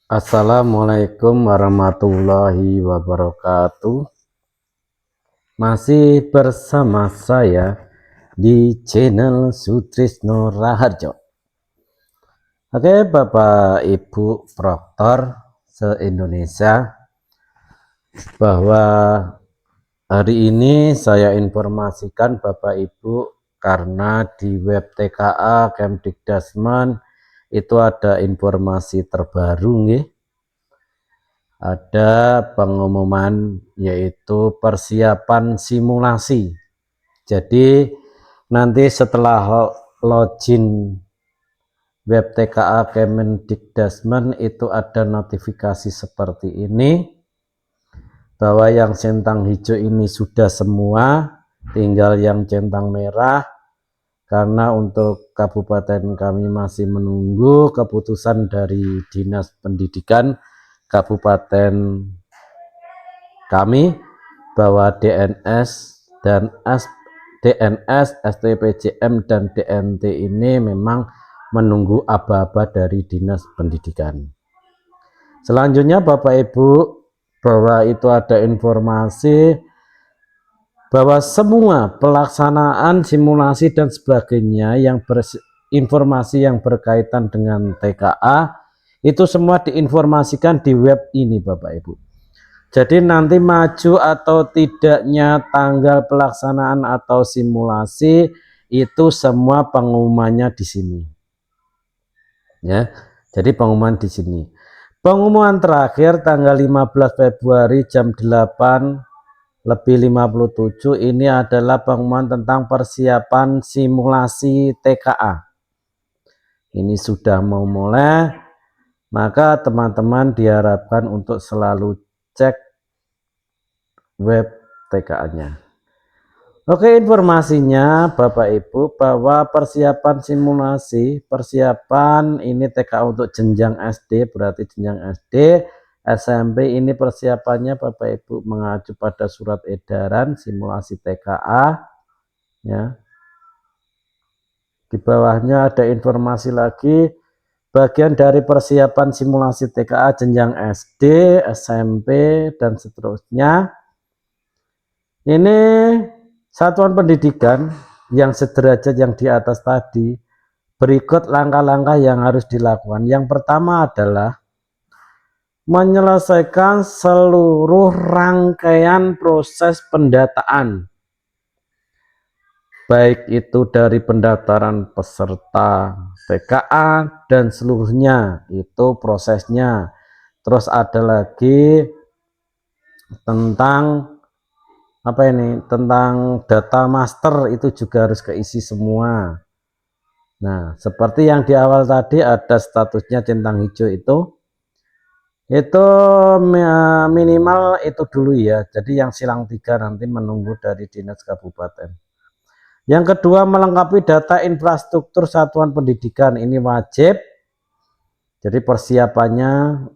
Assalamualaikum warahmatullahi wabarakatuh. Masih bersama saya di channel Sutrisno Raharjo. Oke, Bapak Ibu Proktor se-Indonesia, bahwa hari ini saya informasikan Bapak Ibu karena di web TKA Kemdikdasmen itu ada informasi terbaru nih. Ada pengumuman yaitu persiapan simulasi. Jadi nanti setelah login web TKA Kemdikdasmen itu ada notifikasi seperti ini, bahwa yang centang hijau ini sudah semua, tinggal yang centang merah. Karena untuk kabupaten kami masih menunggu keputusan dari Dinas Pendidikan Kabupaten kami, bahwa DNS, STPJM dan DNT ini memang menunggu aba-aba dari Dinas Pendidikan. Selanjutnya Bapak Ibu, bahwa itu ada informasi bahwa semua pelaksanaan simulasi dan sebagainya yang informasi yang berkaitan dengan TKA itu semua diinformasikan di web ini Bapak Ibu. Jadi nanti maju atau tidaknya tanggal pelaksanaan atau simulasi itu semua pengumumannya di sini. Ya. Jadi pengumuman di sini. Pengumuman terakhir tanggal 15 Februari jam 8:57 ini adalah pengumuman tentang persiapan simulasi TKA. Ini sudah mau mulai, maka teman-teman diharapkan untuk selalu cek web TKA-nya. Oke, informasinya Bapak Ibu, bahwa persiapan simulasi, persiapan ini TKA untuk jenjang SD, berarti jenjang SD, SMP ini persiapannya Bapak Ibu mengacu pada surat edaran simulasi TKA, ya. Di bawahnya ada informasi lagi, bagian dari persiapan simulasi TKA jenjang SD, SMP, dan seterusnya. Ini satuan pendidikan yang sederajat yang di atas tadi, berikut langkah-langkah yang harus dilakukan. Yang pertama adalah menyelesaikan seluruh rangkaian proses pendataan, baik itu dari pendaftaran peserta TKA dan seluruhnya itu prosesnya. Terus ada lagi tentang apa ini, tentang data master itu juga harus keisi semua. Nah, seperti yang di awal tadi ada statusnya centang hijau itu minimal itu dulu ya. Jadi yang silang 3 nanti menunggu dari dinas kabupaten. Yang kedua, melengkapi data infrastruktur satuan pendidikan, ini wajib. Jadi persiapannya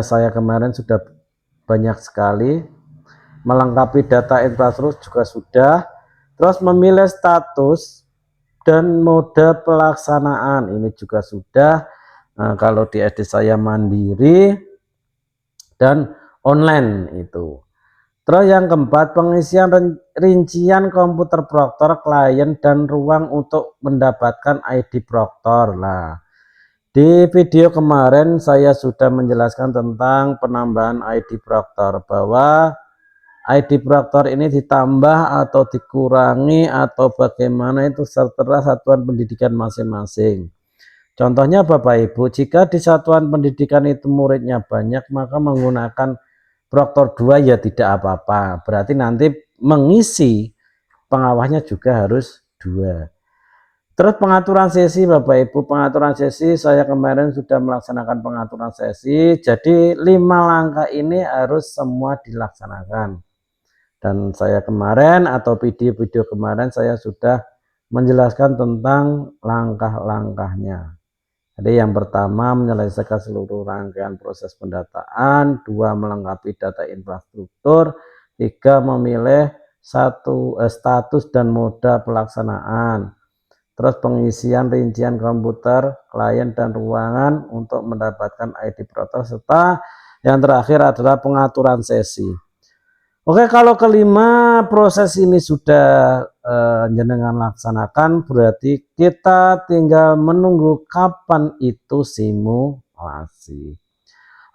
saya kemarin sudah banyak sekali. Melengkapi data infrastruktur juga sudah. Terus memilih status dan mode pelaksanaan, ini juga sudah. Nah, kalau di SD saya mandiri dan online itu. Terus yang keempat, pengisian rincian komputer proktor, klien, dan ruang untuk mendapatkan ID proktor. Nah, di video kemarin saya sudah menjelaskan tentang penambahan ID proktor, bahwa ID proktor ini ditambah atau dikurangi atau bagaimana itu terserah satuan pendidikan masing-masing. Contohnya Bapak Ibu, jika di satuan pendidikan itu muridnya banyak, maka menggunakan proktor 2 ya tidak apa-apa. Berarti nanti mengisi pengawasnya juga harus 2. Terus pengaturan sesi Bapak Ibu, pengaturan sesi saya kemarin sudah melaksanakan pengaturan sesi. Jadi 5 langkah ini harus semua dilaksanakan. Dan saya kemarin atau video-video kemarin saya sudah menjelaskan tentang langkah-langkahnya. Jadi yang pertama, menyelesaikan seluruh rangkaian proses pendataan. 2, melengkapi data infrastruktur. 3, memilih status dan moda pelaksanaan. terus pengisian rincian komputer, klien dan ruangan untuk mendapatkan ID Proton, serta yang terakhir adalah pengaturan sesi. Oke, kalau kelima proses ini sudah jenengan laksanakan, berarti kita tinggal menunggu kapan itu simulasi.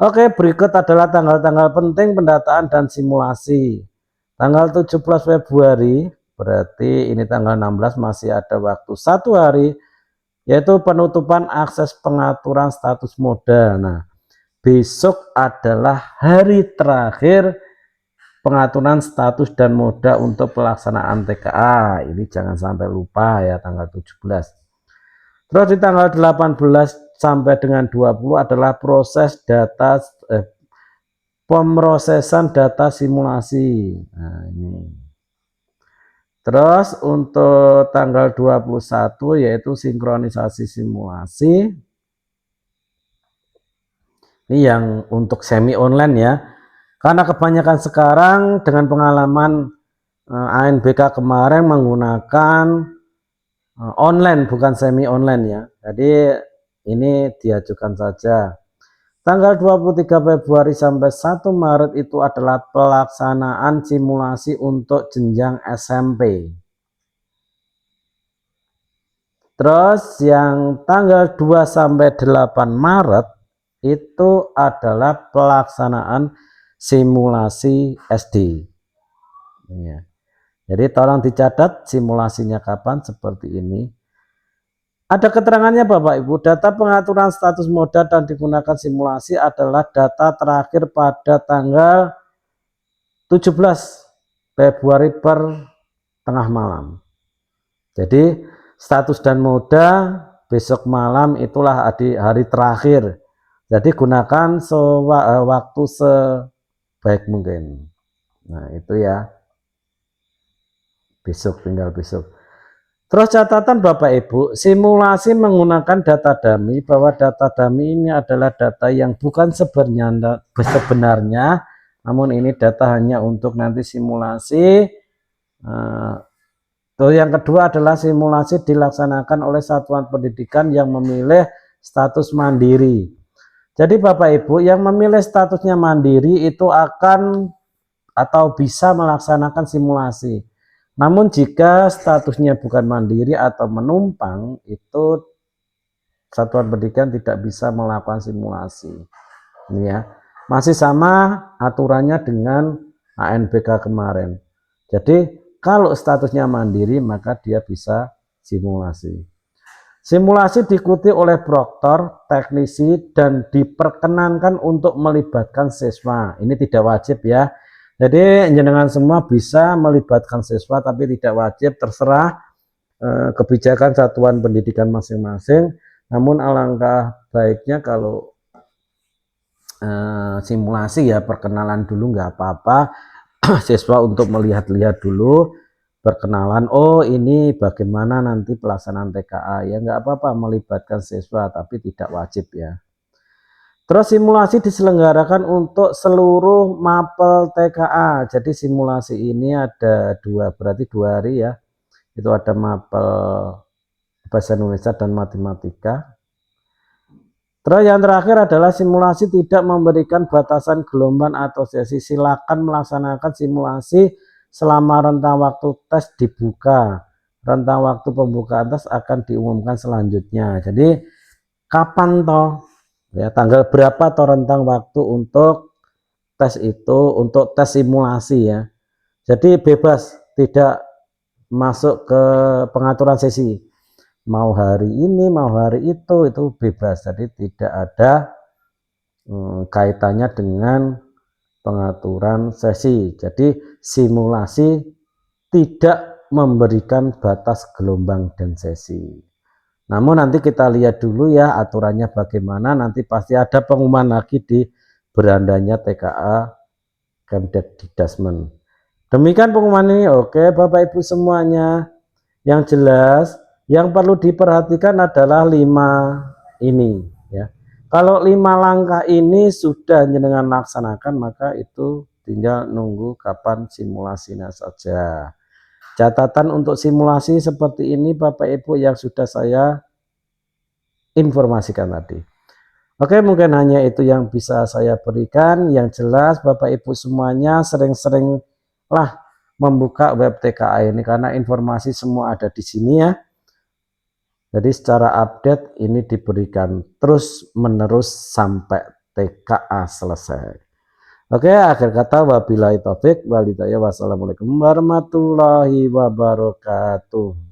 Oke, berikut adalah tanggal-tanggal penting pendataan dan simulasi. Tanggal 17 Februari, berarti ini tanggal 16, masih ada waktu 1 hari, yaitu penutupan akses pengaturan status moda. Nah, besok adalah hari terakhir pengaturan status dan moda untuk pelaksanaan TKA. Ini jangan sampai lupa ya, tanggal 17. Terus di tanggal 18 sampai dengan 20 adalah proses data pemrosesan data simulasi. Nah, ini. Terus untuk tanggal 21 yaitu sinkronisasi simulasi. Ini yang untuk semi online ya. Karena kebanyakan sekarang dengan pengalaman ANBK kemarin menggunakan online bukan semi online ya. Jadi ini diajukan saja. Tanggal 23 Februari sampai 1 Maret itu adalah pelaksanaan simulasi untuk jenjang SMP. Terus yang tanggal 2 sampai 8 Maret itu adalah pelaksanaan simulasi SD. Ya. Jadi tolong dicatat simulasinya kapan, seperti ini. Ada keterangannya Bapak Ibu, data pengaturan status moda dan digunakan simulasi adalah data terakhir pada tanggal 17 Februari per tengah malam. Jadi status dan moda besok malam itulah hari terakhir. Jadi gunakan waktu sebaik mungkin. Nah itu ya, besok, tinggal besok. Terus catatan Bapak Ibu, simulasi menggunakan data dummy, bahwa data dummy ini adalah data yang bukan sebenarnya, namun ini data hanya untuk nanti simulasi. Yang kedua adalah simulasi dilaksanakan oleh satuan pendidikan yang memilih status mandiri. Jadi Bapak Ibu yang memilih statusnya mandiri itu akan atau bisa melaksanakan simulasi. Namun jika statusnya bukan mandiri atau menumpang, itu satuan pendidikan tidak bisa melakukan simulasi. Ini ya, masih sama aturannya dengan ANBK kemarin. Jadi kalau statusnya mandiri maka dia bisa simulasi. Simulasi diikuti oleh proktor, teknisi, dan diperkenankan untuk melibatkan siswa. Ini tidak wajib ya. Jadi jenengan semua bisa melibatkan siswa, tapi tidak wajib, terserah kebijakan satuan pendidikan masing-masing. Namun alangkah baiknya kalau simulasi ya, perkenalan dulu nggak apa-apa. Siswa untuk melihat-lihat dulu, perkenalan, oh ini bagaimana nanti pelaksanaan TKA, ya nggak apa-apa melibatkan siswa, tapi tidak wajib ya. Terus simulasi diselenggarakan untuk seluruh mapel TKA. Jadi simulasi ini ada berarti 2 hari ya. Itu ada mapel bahasa Indonesia dan matematika. Terus yang terakhir adalah simulasi tidak memberikan batasan gelombang atau sesi. Silakan melaksanakan simulasi selama rentang waktu tes dibuka. Rentang waktu pembukaan tes akan diumumkan selanjutnya. Jadi kapan toh ya, tanggal berapa toh rentang waktu untuk tes itu, untuk tes simulasi ya. Jadi bebas, tidak masuk ke pengaturan sesi. Mau hari ini, mau hari itu bebas. Jadi tidak ada kaitannya dengan pengaturan sesi. Jadi simulasi tidak memberikan batas gelombang dan sesi. Namun nanti kita lihat dulu ya aturannya bagaimana. Nanti pasti ada pengumuman lagi di berandanya TKA Kemdikbudrismen. Demikian pengumuman ini. Oke Bapak Ibu semuanya, yang jelas yang perlu diperhatikan adalah 5 ini ya. Kalau 5 langkah ini sudah jenengan laksanakan, maka itu tinggal nunggu kapan simulasinya saja. Catatan untuk simulasi seperti ini Bapak Ibu yang sudah saya informasikan tadi. Oke, mungkin hanya itu yang bisa saya berikan. Yang jelas Bapak Ibu semuanya sering-seringlah membuka web TKA ini karena informasi semua ada di sini ya. Jadi secara update ini diberikan terus menerus sampai TKA selesai. Oke, akhir kata wabillahi taufik walhidayah. Wassalamualaikum warahmatullahi wabarakatuh.